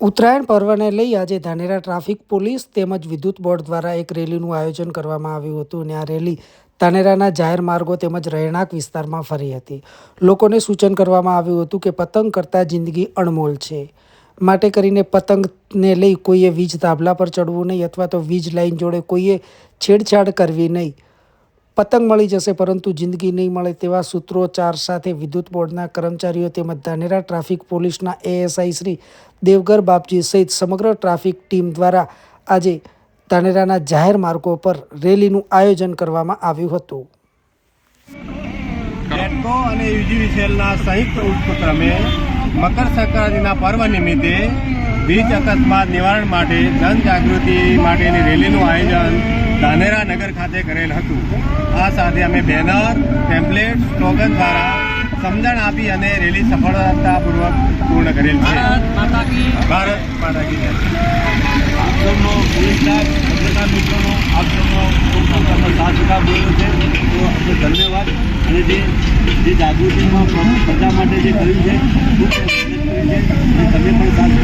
ઉત્તરાયણ પર્વને લઈ આજે ધાનેરા ટ્રાફિક પોલીસ તેમજ વિદ્યુત બોર્ડ દ્વારા એક રેલીનું આયોજન કરવામાં આવ્યું હતું અને આ રેલી ધાનેરાના જાહેર માર્ગો તેમજ રહેણાંક વિસ્તારમાં ફરી હતી. લોકોને સૂચન કરવામાં આવ્યું હતું કે પતંગ કરતાં જિંદગી અણમોલ છે, માટે કરીને પતંગને લઈ કોઈએ વીજ ધાબલા પર ચડવું નહીં અથવા તો વીજ લાઈન જોડે કોઈએ છેડછાડ કરવી નહીં. પતંગ મળી જશે પરંતુ જિંદગી નહીં મળે તેવા સૂત્રોચ્ચાર સાથે વિદ્યુત બોર્ડના કર્મચારીઓ તેમજ ધાનેરા ટ્રાફિક પોલીસના એએસઆઈ શ્રી દેવગર બાપજી સહિત સમગ્ર ટ્રાફિક ટીમ દ્વારા આજે ધાનેરાના જાહેર માર્ગો પર રેલીનું આયોજન કરવામાં આવ્યું હતું. નેટકો અને યુજીવીસીએલના સંયુક્ત ઉપક્રમે મકર સંક્રાંતિના પર્વ નિમિત્તે વીજ અકસ્માત નિવારણ માટે જનજાગૃતિ માટેની રેલીનું આયોજન ધાનેરા નગર ખાતે કરેલ હતું. આ સાથે અમે બેનર, ટેમ્પલેટ, સ્લોગન દ્વારા સમજણ આપી અને રેલી સફળતાપૂર્વક પૂર્ણ કરેલ છે. ભારત માતા કી જય. આપ સૌનો પત્રકાર મિત્રોનો આપ સૌનો ખૂબ સાથ બોલ્યો છે તો આપણે ધન્યવાદ. અને જે જાગૃતિમાં પ્રજા માટે જે કર્યું છે ખૂબ મહેનત કરી છે અને તમે પણ સાથ